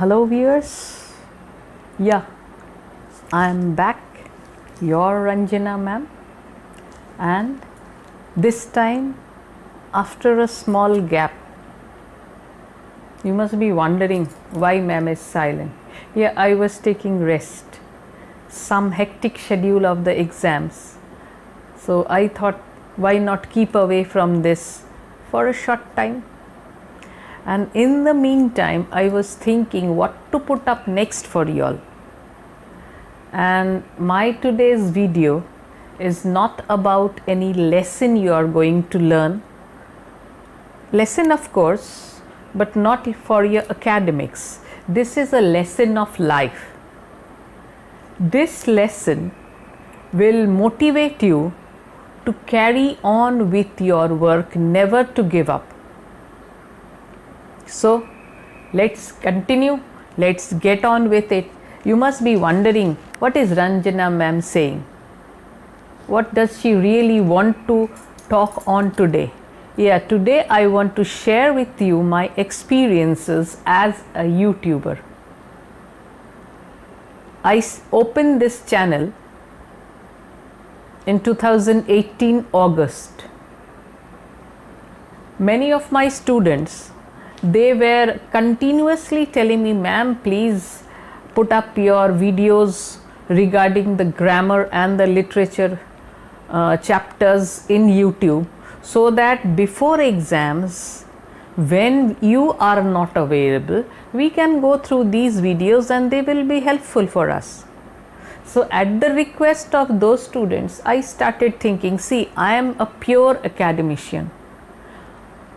Hello viewers, yeah, I am back, your Ranjana ma'am, and this time after a small gap. You must be wondering why ma'am is silent. Yeah, I was taking rest, some hectic schedule of the exams, so I thought why not keep away from this for a short time. And in the meantime, I was thinking what to put up next for you all. And my today's video is not about any lesson you are going to learn. Lesson, of course, but not for your academics. This is a lesson of life. This lesson will motivate you to carry on with your work, never to give up. So let's continue, let's get on with it. You must be wondering, what is Ranjana ma'am saying? What does she really want to talk on today? Yeah, today I want to share with you my experiences as a YouTuber. I opened this channel in 2018 August. Many of my students, they were continuously telling me, ma'am, please put up your videos regarding the grammar and the literature chapters in YouTube, so that before exams, when you are not available, we can go through these videos and they will be helpful for us. So at the request of those students, I started thinking, see, I am a pure academician.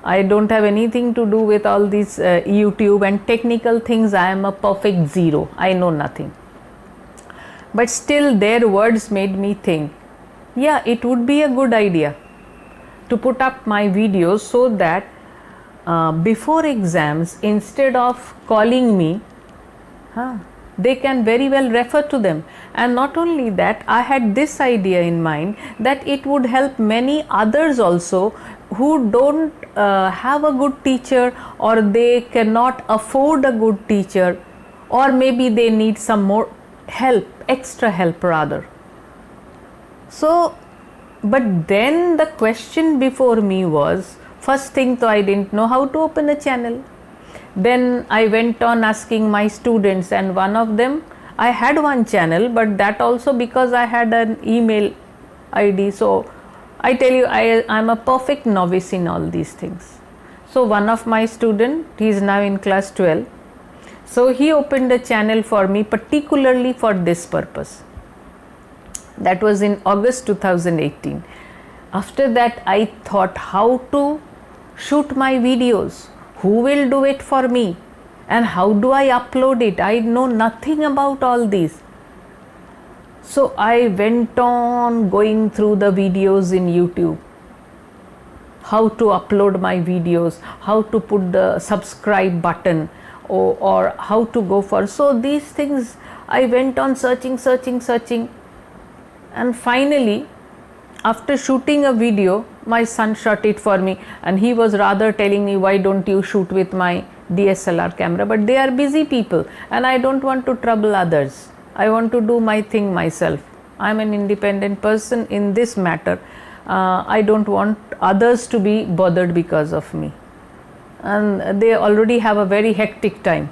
I don't have anything to do with all these YouTube and technical things. I am a perfect zero. I know nothing. But still their words made me think, yeah, it would be a good idea to put up my videos so that before exams, instead of calling me, they can very well refer to them. And not only that, I had this idea in mind that it would help many others also who don't have a good teacher, or they cannot afford a good teacher, or maybe they need some more help, extra help rather. So, but then the question before me was, first thing, so I didn't know how to open a channel. Then I went on asking my students, and one of them, I had one channel, but that also because I had an email ID. So I tell you, I am a perfect novice in all these things. So one of my student, he is now in class 12. So he opened a channel for me particularly for this purpose. That was in August 2018. After that, I thought how to shoot my videos. Who will do it for me? And how do I upload it? I know nothing about all these. So I went on going through the videos in YouTube. How to upload my videos, how to put the subscribe button, or how to go for. So these things I went on searching. And finally, after shooting a video, my son shot it for me, and he was rather telling me, why don't you shoot with my DSLR camera? But they are busy people and I don't want to trouble others. I want to do my thing myself. I am an independent person in this matter. I don't want others to be bothered because of me. And they already have a very hectic time.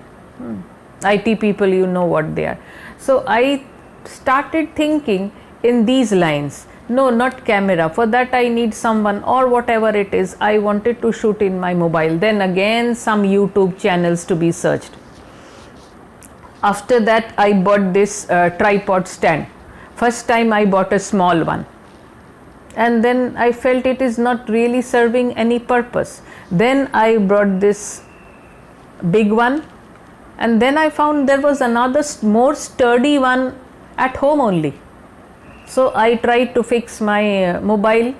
IT people, you know what they are. So I started thinking in these lines. No, not camera. For that I need someone, or whatever it is. I wanted to shoot in my mobile. Then again some YouTube channels to be searched. After that I bought this tripod stand. First time I bought a small one. And then I felt it is not really serving any purpose. Then I brought this big one. And then I found there was another more sturdy one at home only. So I tried to fix my mobile,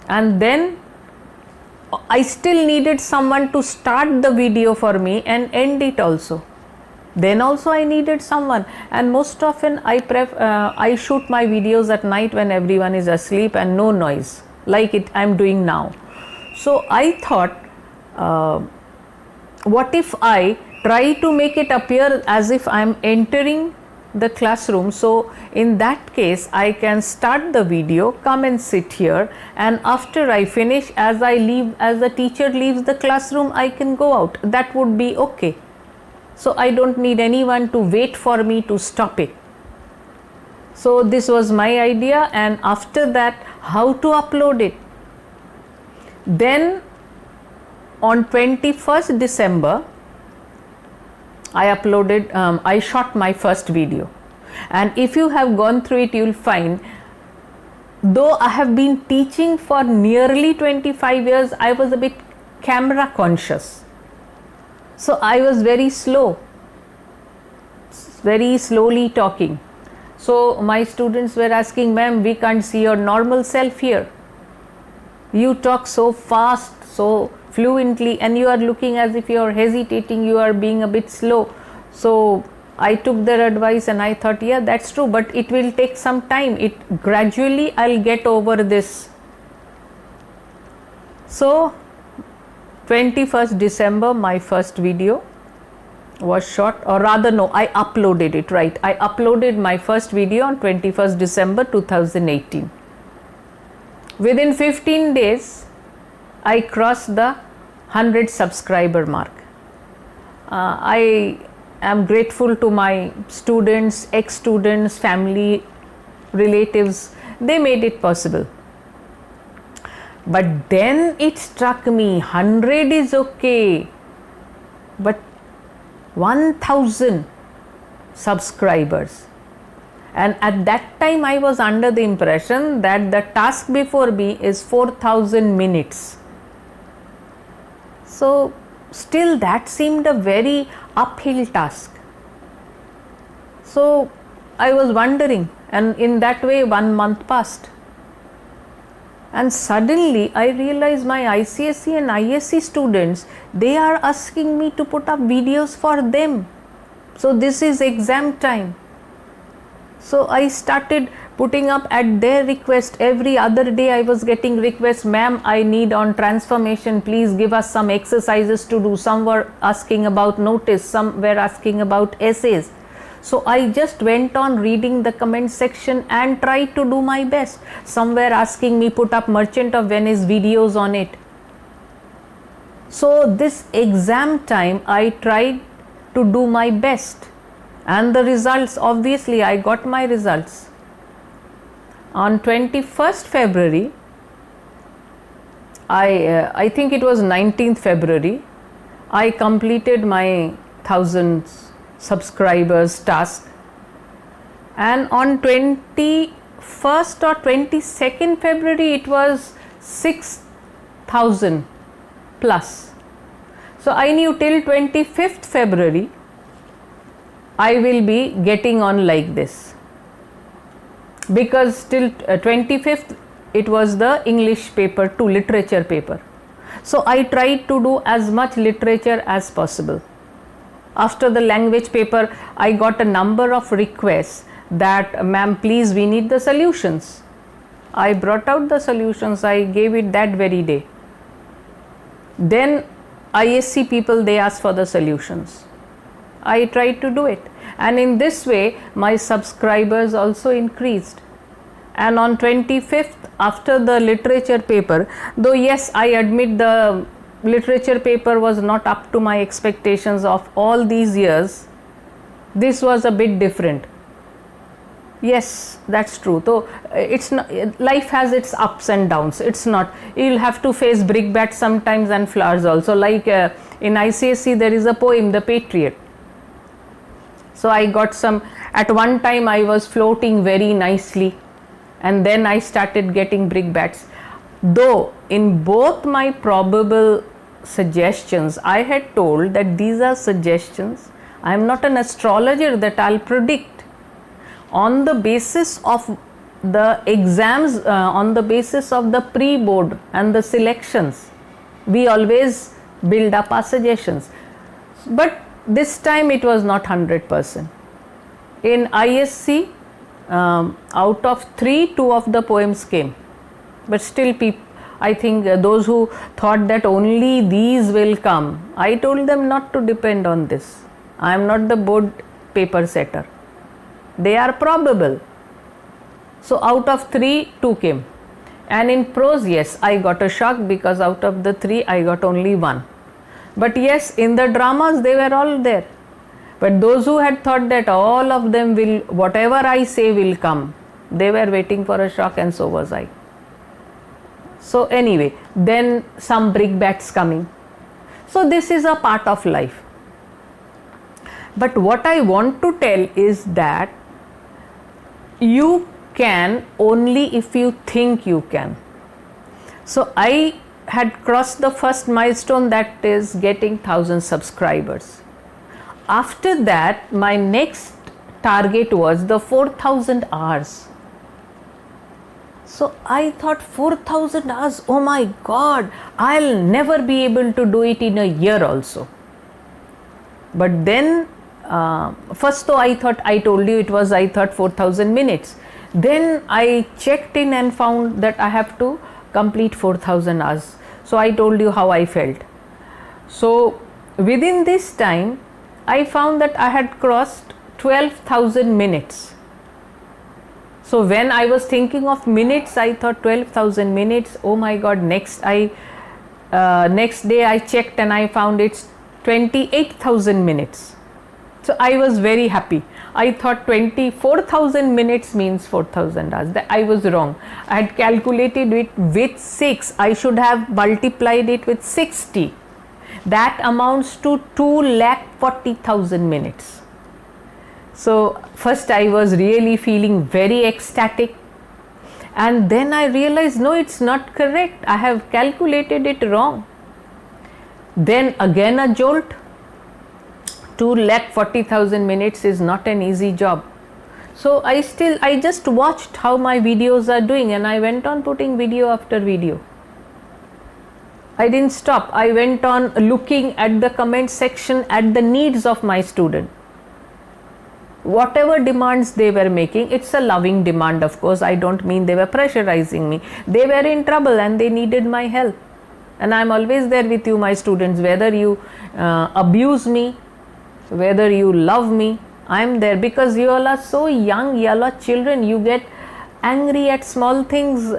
and then I still needed someone to start the video for me and end it also. Then also I needed someone, and most often I shoot my videos at night when everyone is asleep and no noise, like I am doing now. So I thought, what if I try to make it appear as if I am entering the classroom. So in that case, I can start the video, come and sit here, and after I finish, as the teacher leaves the classroom, I can go out. That would be okay. So I don't need anyone to wait for me to stop it. So this was my idea, and after that, how to upload it. Then on 21st December, I shot my first video, and if you have gone through it, you will find, though I have been teaching for nearly 25 years, I was a bit camera conscious. So I was very slow, very slowly talking. So my students were asking, ma'am, we can't see your normal self here. You talk so fast, so fluently, and you are looking as if you are hesitating, you are being a bit slow. So I took their advice and I thought, yeah, that's true, but it will take some time. Gradually I'll get over this. So 21st December, my first video was shot, or rather no, I uploaded it, right. I uploaded my first video on 21st December 2018. Within 15 days, I crossed the 100 subscriber mark. I am grateful to my students, ex-students, family, relatives. They made it possible. But then it struck me, 100 is okay, but 1000 subscribers. And at that time I was under the impression that the task before me is 4000 minutes. So still that seemed a very uphill task. So I was wondering, and in that way 1 month passed. And suddenly I realized my ICSE and ISC students, they are asking me to put up videos for them. So this is exam time. So I started putting up at their request. Every other day I was getting requests, ma'am, I need on transformation, please give us some exercises to do. Some were asking about notice, some were asking about essays. So I just went on reading the comment section and tried to do my best. Some were asking me put up Merchant of Venice videos on it. So this exam time I tried to do my best, and the results, obviously I got my results. On 21st February, I think it was 19th February, I completed my 1000 subscribers task, and on 21st or 22nd February it was 6000 plus. So I knew till 25th February I will be getting on like this, because till 25th it was the English paper 2, literature paper. So I tried to do as much literature as possible. After the language paper, I got a number of requests that, ma'am, please, we need the solutions. I brought out the solutions, I gave it that very day. Then ISC people, they asked for the solutions. I tried to do it, and in this way my subscribers also increased. And on 25th, after the literature paper, though yes, I admit the literature paper was not up to my expectations of all these years, this was a bit different. Yes, that's true. So it's not, life has its ups and downs. It's not, you'll have to face brickbats sometimes and flowers also. Like in ICSE there is a poem, The Patriot. So I got some, at one time I was floating very nicely, and then I started getting brickbats. Though in both my probable suggestions I had told that these are suggestions, I am not an astrologer that I'll predict. On the basis of the exams, on the basis of the pre-board and the selections, we always build up our suggestions. But this time it was not 100%. In ISC, out of 3, 2 of the poems came, but still I think those who thought that only these will come, I told them not to depend on this. I am not the board paper setter. They are probable. So out of 3, 2 came. And in prose, yes, I got a shock because out of the 3, I got only 1. But yes, in the dramas, they were all there. But those who had thought that all of them will, whatever I say will come, they were waiting for a shock, and so was I. So anyway, then some brickbats coming. So this is a part of life. But what I want to tell is that you can only if you think you can. So I had crossed the first milestone, that is getting 1000 subscribers. After that, my next target was the 4000 hours. So I thought 4000 hours, oh my God, I'll never be able to do it in a year also. But then first though I thought, I told you it was, I thought 4000 minutes. Then I checked in and found that I have to complete 4000 hours. So I told you how I felt. So within this time, I found that I had crossed 12,000 minutes. So when I was thinking of minutes, I thought 12,000 minutes, oh my God, next day I checked and I found it's 28,000 minutes. So I was very happy. I thought 24,000 minutes means 4,000 hours. I was wrong. I had calculated it with 6. I should have multiplied it with 60. That amounts to 2,40,000 minutes. So first I was really feeling very ecstatic. And then I realized, no, it's not correct. I have calculated it wrong. Then again a jolt. 2,40,000 minutes is not an easy job. So I just watched how my videos are doing, and I went on putting video after video. I didn't stop. I went on looking at the comment section at the needs of my student. Whatever demands they were making, it's a loving demand, of course. I don't mean they were pressurizing me. They were in trouble and they needed my help. And I'm always there with you, my students, whether you abuse me, whether you love me, I'm there, because you all are so young, you all are children. You get angry at small things,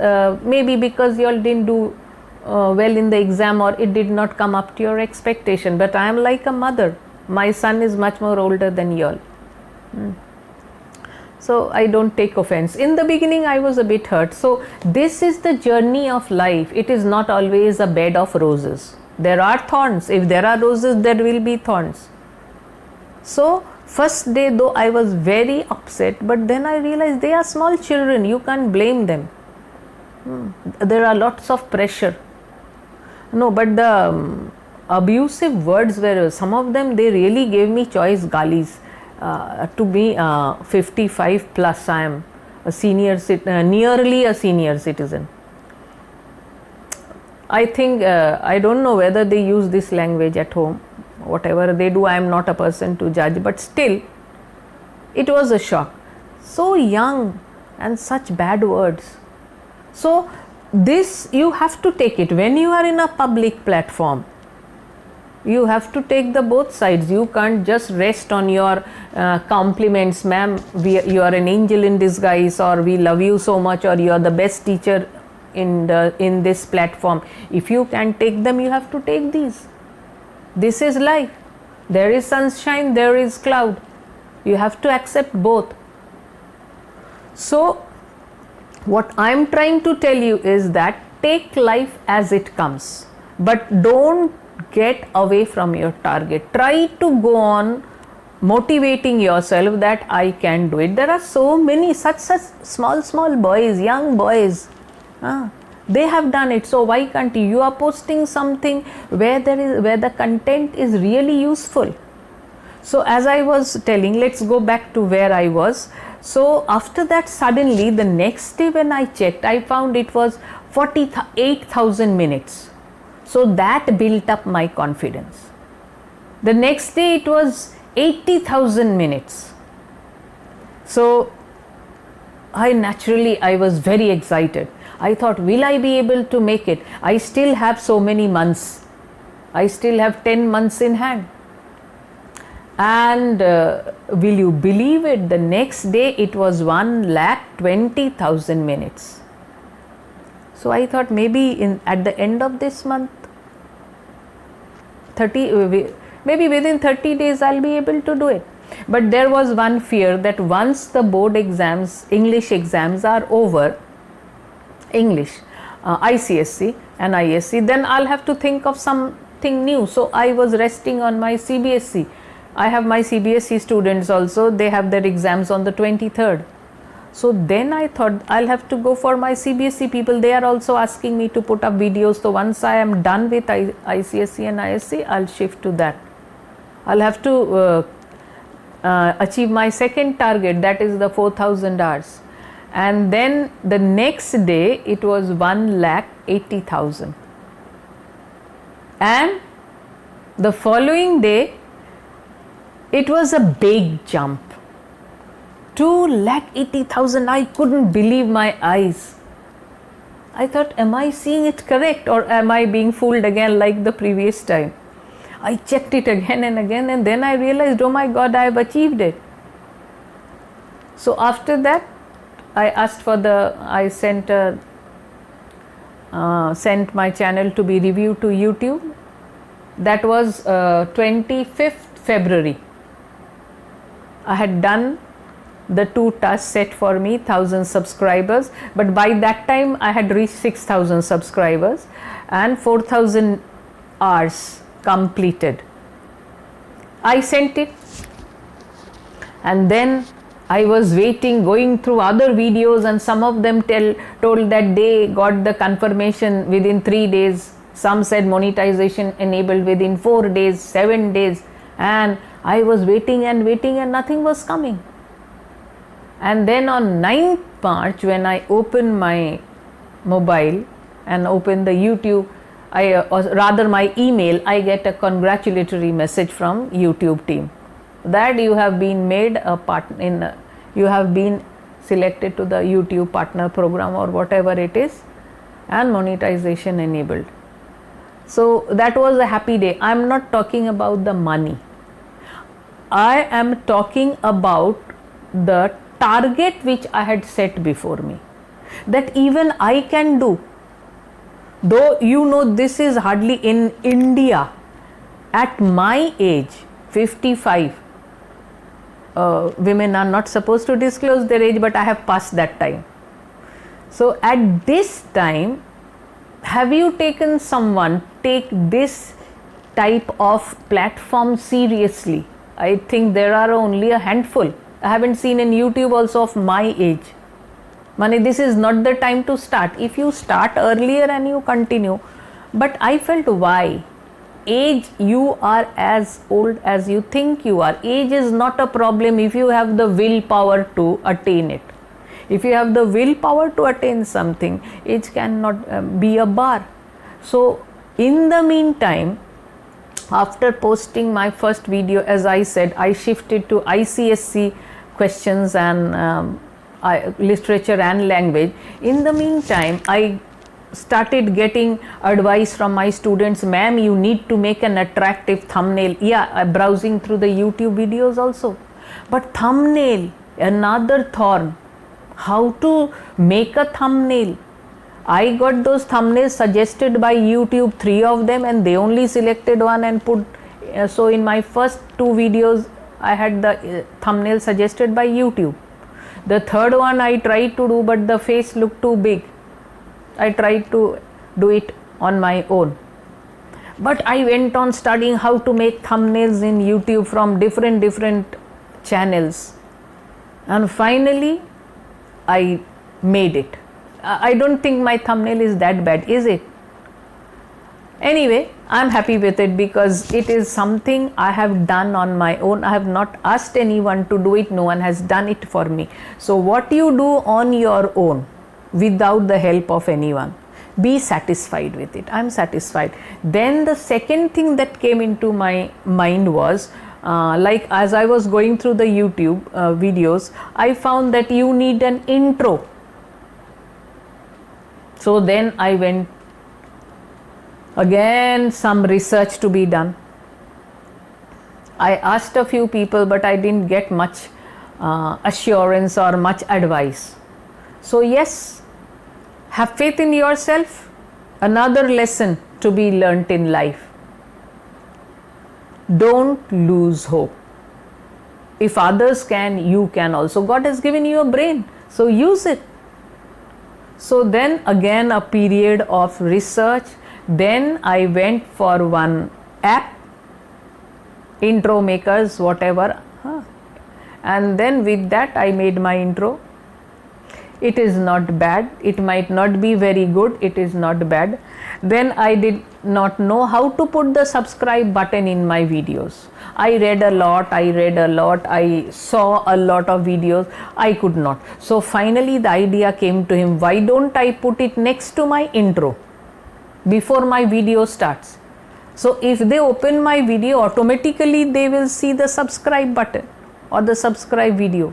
maybe because you all didn't do well in the exam, or it did not come up to your expectation. But I am like a mother. My son is much more older than you all. So I don't take offense. In the beginning I was a bit hurt. So this is the journey of life. It is not always a bed of roses. There are thorns. If there are roses, there will be thorns. So first day though I was very upset, but then I realized they are small children, you can't blame them. There are lots of pressure. No, but the abusive words were, some of them, they really gave me choice galis. To be 55 plus, I am a senior, nearly a senior citizen. I think, I don't know whether they use this language at home. Whatever they do, I am not a person to judge, but still it was a shock. So young and such bad words. So this you have to take it when you are in a public platform. You have to take the both sides. You can't just rest on your compliments, ma'am, you are an angel in disguise, or we love you so much, or you are the best teacher in this platform. If you can take them, you have to take these. This is life. There is sunshine, there is cloud. You have to accept both. So what I am trying to tell you is that take life as it comes, but don't get away from your target. Try to go on motivating yourself that I can do it. There are so many such small boys, young boys. They have done it, so why can't you? You are posting something where the content is really useful. So as I was telling, let's go back to where I was. So after that, suddenly the next day when I checked, I found it was 48,000 minutes. So that built up my confidence. The next day it was 80,000 minutes. So I was very excited. I thought, will I be able to make it? I still have so many months. I still have 10 months in hand. And will you believe it? The next day it was 1,20,000 minutes. So I thought maybe at the end of this month, maybe within 30 days I'll be able to do it. But there was one fear that once the board exams, English exams are over, English, ICSE and ISC, then I'll have to think of something new. So I was resting on my CBSE. I have my CBSE students also, they have their exams on the 23rd. So then I thought I'll have to go for my CBSE people. They are also asking me to put up videos. So once I am done with ICSE and ISC, I'll shift to that. I'll have to achieve my second target, that is the 4,000 hours. And then the next day it was 1,80,000. And the following day it was a big jump. 2,80,000. I couldn't believe my eyes. I thought, am I seeing it correct or am I being fooled again like the previous time? I checked it again and again, and then I realized, oh my God, I have achieved it. So after that, I asked for I sent my channel to be reviewed to YouTube. That was 25th February. I had done the 2 tasks set for me, 1,000 subscribers, but by that time I had reached 6,000 subscribers and 4,000 hours completed. I sent it, and then I was waiting, going through other videos, and some of them told that they got the confirmation within 3 days. Some said monetization enabled within 4 days, 7 days, and I was waiting and waiting and nothing was coming. And then on 9th March, when I opened my mobile and opened the YouTube, or rather my email, I get a congratulatory message from YouTube team that you have been made a partner you have been selected to the YouTube partner program or whatever it is, and monetization enabled. So that was a happy day. I am not talking about the money. I am talking about the target which I had set before me, that even I can do. Though this is hardly in India. At my age, 55, women are not supposed to disclose their age, but I have passed that time. So at this time, have you taken someone take this type of platform seriously? I think there are only a handful. I haven't seen in YouTube also of my age. Mani, this is not the time to start. If you start earlier and you continue, but I felt, why? Age, you are as old as you think you are. Age is not a problem if you have the willpower to attain it. If you have the willpower to attain something, age cannot be a bar. So in the meantime, after posting my first video, as I said, I shifted to ICSC questions and literature and language. In the meantime, I started getting advice from my students, ma'am, you need to make an attractive thumbnail. Yeah, browsing through the YouTube videos also. But thumbnail, another thorn. How to make a thumbnail? I got those thumbnails suggested by YouTube, 3 of them, and they only selected one and put. So in my first 2 videos, I had the thumbnail suggested by YouTube. The third one I tried to do, but the face looked too big. I tried to do it on my own. But I went on studying how to make thumbnails in YouTube from different channels. And finally, I made it. I don't think my thumbnail is that bad, is it? Anyway, I'm happy with it because it is something I have done on my own. I have not asked anyone to do it. No one has done it for me. So what you do on your own without the help of anyone, be satisfied with it. I'm satisfied. Then the second thing that came into my mind was, like as I was going through the YouTube videos, I found that you need an intro. So then I went again, some research to be done. I asked a few people, but I didn't get much assurance or much advice. So yes, have faith in yourself. Another lesson to be learnt in life. Don't lose hope. If others can, you can also. God has given you a brain, so use it. So then again a period of research. Then I went for one app, intro makers, whatever, and then with that I made my intro. It is not bad. It might not be very good. It is not bad. Then I did not know how to put the subscribe button in my videos. I read a lot, I saw a lot of videos. I could not. So finally the idea came to him, why don't I put it next to my intro before my video starts? So if they open my video, automatically they will see the subscribe button or the subscribe video.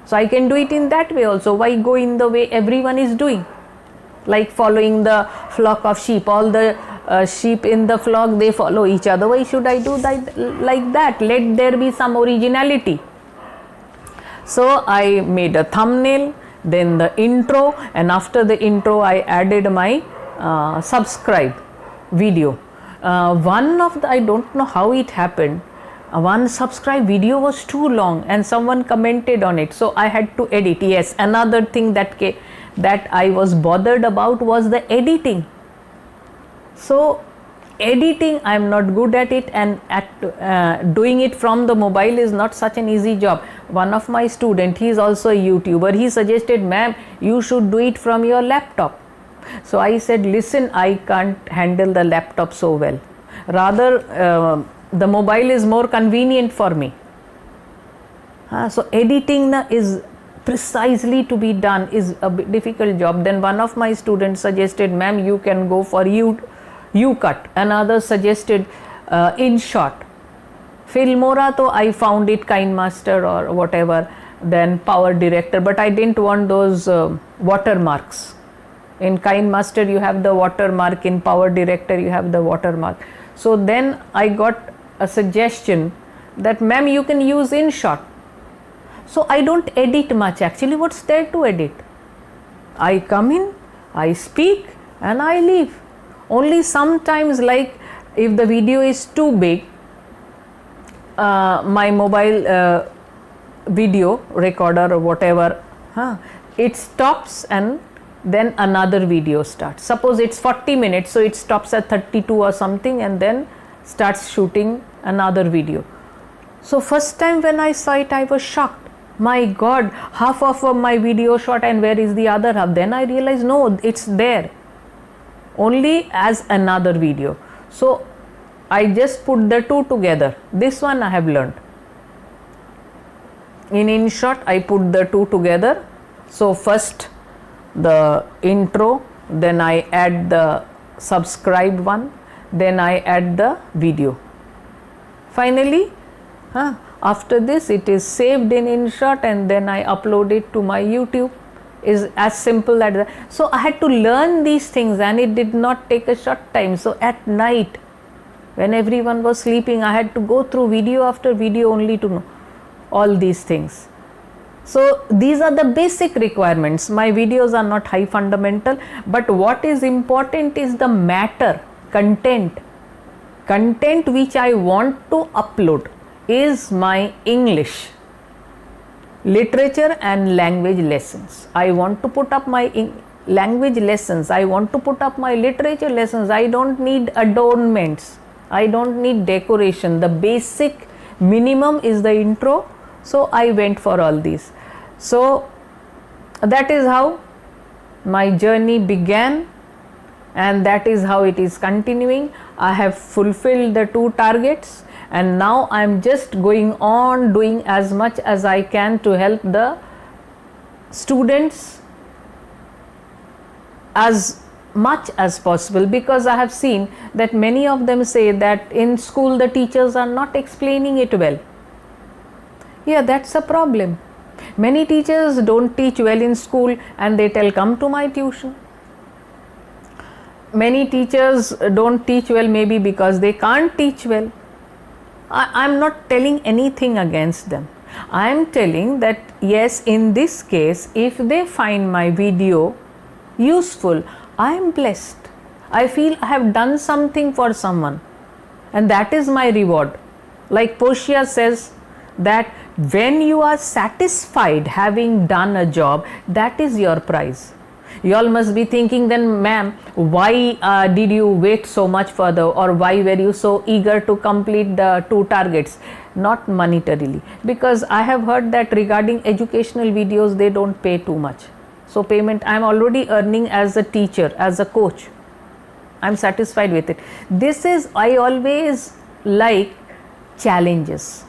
So I can do it in that way also. Why go in the way everyone is doing? Like following the flock of sheep. All the sheep in the flock, they follow each other. Why should I do that like that? Let there be some originality. So I made a thumbnail, then the intro, and after the intro I added my subscribe video. One of the, I don't know how it happened, one subscribe video was too long and someone commented on it, so I had to edit. Yes, another thing that I was bothered about was the editing. So editing, I am not good at it, and doing it from the mobile is not such an easy job. One of my student, he is also a YouTuber, he suggested, ma'am, you should do it from your laptop. So I said, listen, I can't handle the laptop so well. Rather, the mobile is more convenient for me. So editing is precisely to be done is a difficult job. Then one of my students suggested, ma'am, you can go for U-cut. Another suggested InShot. Filmora, though I found it KineMaster or whatever, then Power Director, but I didn't want those watermarks. In KineMaster you have the watermark, in Power Director you have the watermark. So then I got a suggestion that, ma'am, you can use InShot. So I don't edit much actually. What's there to edit? I come in, I speak, and I leave. Only sometimes, like if the video is too big, my mobile video recorder or whatever, it stops and then another video starts. Suppose it's 40 minutes, so it stops at 32 or something and then starts shooting another video. So first time when I saw it, I was shocked. My God, half of my video shot, and where is the other half? Then I realized, no, it's there only as another video. So I just put the two together. This one I have learned. In InShot, I put the two together. So first the intro, then I add the subscribe one, then I add the video. Finally, after this it is saved in InShot and then I upload it to my YouTube. Is as simple as that. So I had to learn these things, and it did not take a short time. So at night when everyone was sleeping, I had to go through video after video only to know all these things. So these are the basic requirements. My videos are not high fundamental, but what is important is the matter, content which I want to upload is my English, literature and language lessons. I want to put up my language lessons, I want to put up my literature lessons. I don't need adornments, I don't need decoration. The basic minimum is the intro. So I went for all these. So that is how my journey began, and that is how it is continuing. I have fulfilled the two targets, and now I am just going on doing as much as I can to help the students as much as possible, because I have seen that many of them say that in school the teachers are not explaining it well. Yeah, that's a problem. Many teachers don't teach well in school and they tell, come to my tuition. Many teachers don't teach well, maybe because they can't teach well. I'm not telling anything against them. I'm telling that yes, in this case, if they find my video useful, I am blessed. I feel I have done something for someone, and that is my reward. Like Portia says, that when you are satisfied having done a job, that is your prize. You all must be thinking then, ma'am, why did you wait so much further, or why were you so eager to complete the 2 targets? Not monetarily, because I have heard that regarding educational videos they don't pay too much. So payment, I am already earning as a teacher, as a coach. I am satisfied with it. This is, I always like challenges.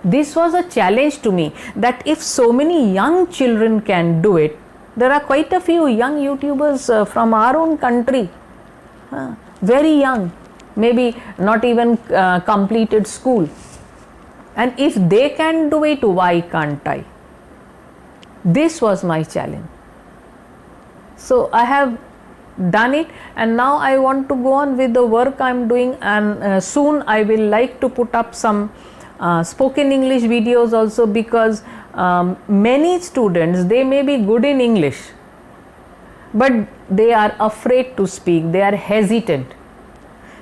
This was a challenge to me, that if so many young children can do it, there are quite a few young YouTubers from our own country, very young, maybe not even completed school. And if they can do it, why can't I? This was my challenge. So I have done it, and now I want to go on with the work I am doing, and soon I will like to put up some spoken English videos also, because many students, they may be good in English, but they are afraid to speak, they are hesitant.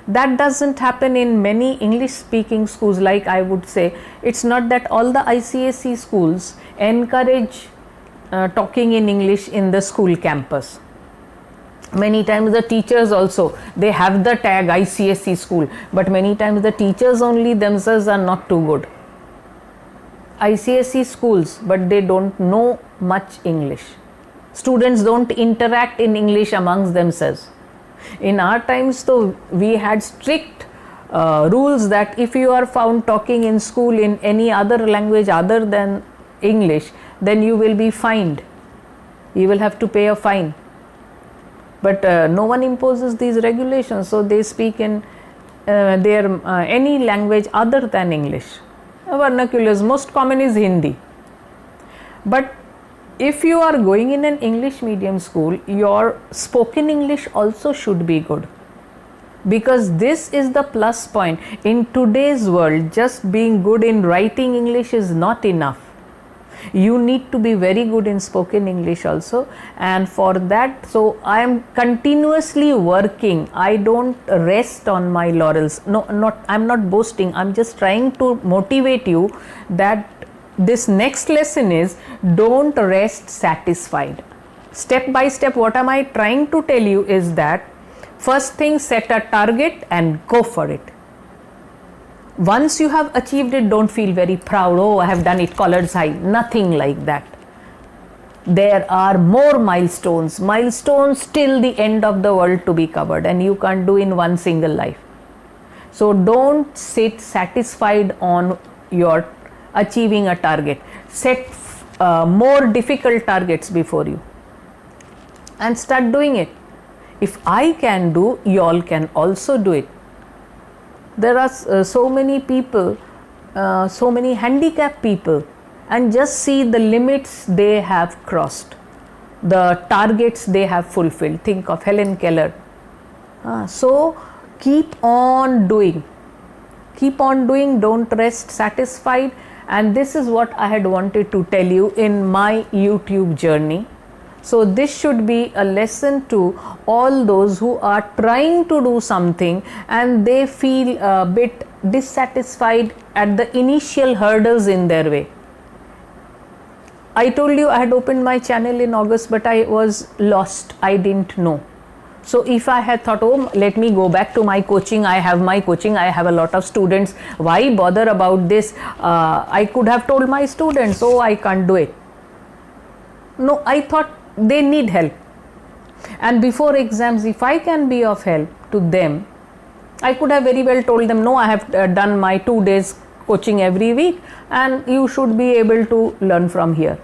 That doesn't happen in many English speaking schools. Like I would say, it's not that all the ICSE schools encourage talking in English in the school campus. Many times the teachers also, they have the tag ICSE school, but many times the teachers only themselves are not too good. ICSE schools, but they don't know much English. Students don't interact in English amongst themselves. In our times though, we had strict rules that if you are found talking in school in any other language other than English, then you will be fined. You will have to pay a fine. But no one imposes these regulations, so they speak in their any language other than English. Vernaculars, most common is Hindi. But if you are going in an English medium school, your spoken English also should be good, because this is the plus point. In today's world, just being good in writing English is not enough. You need to be very good in spoken English also, and for that, so I am continuously working. I don't rest on my laurels. No, I'm not boasting. I'm just trying to motivate you that this next lesson is, don't rest satisfied. Step by step, what am I trying to tell you is that first thing, set a target and go for it. Once you have achieved it, don't feel very proud, oh I have done it, colors high. Nothing like that. There are more milestones till the end of the world to be covered, and you can't do in one single life. So don't sit satisfied on your achieving a target. Set more difficult targets before you and start doing it. If I can do, you all can also do it. There are so many people, so many handicapped people, and just see the limits they have crossed, the targets they have fulfilled. Think of Helen Keller. So keep on doing, don't rest satisfied. And this is what I had wanted to tell you in my YouTube journey. So this should be a lesson to all those who are trying to do something and they feel a bit dissatisfied at the initial hurdles in their way. I told you I had opened my channel in August, but I was lost. I didn't know. So if I had thought, oh, let me go back to my coaching, I have my coaching, I have a lot of students, why bother about this? I could have told my students, oh, I can't do it. No, I thought they need help. And before exams, if I can be of help to them, I could have very well told them, no, I have done my 2 days coaching every week and you should be able to learn from here.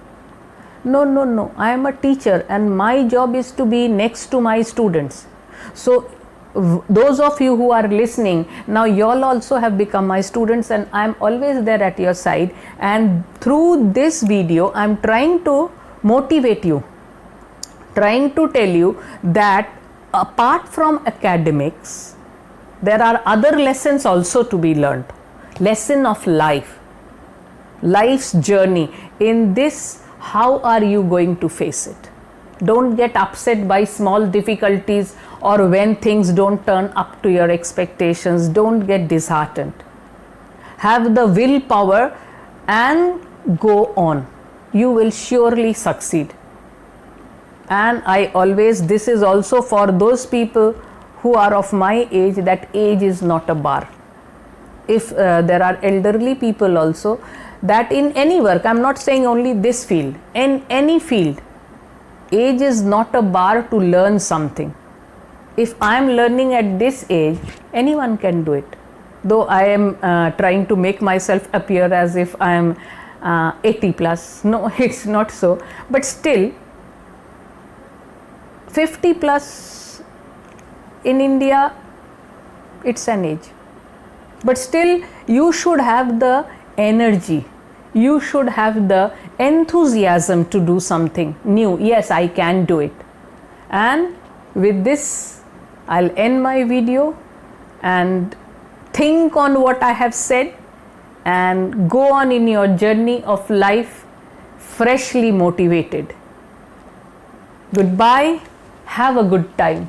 No, I am a teacher and my job is to be next to my students. So those of you who are listening, now you all also have become my students and I am always there at your side, and through this video I am trying to motivate you, trying to tell you that apart from academics, there are other lessons also to be learned. Lesson of life, life's journey. In this, how are you going to face it? Don't get upset by small difficulties or when things don't turn up to your expectations. Don't get disheartened. Have the willpower and go on. You will surely succeed. And I always, this is also for those people who are of my age, that age is not a bar. If there are elderly people also, that in any work, I'm not saying only this field, in any field, age is not a bar to learn something. If I am learning at this age, anyone can do it. Though I am trying to make myself appear as if I am 80 plus. No, it's not so. But still, 50 plus in India, it's an age. But still, you should have the energy. You should have the enthusiasm to do something new. Yes, I can do it. And with this, I'll end my video and think on what I have said and go on in your journey of life freshly motivated. Goodbye. Have a good time.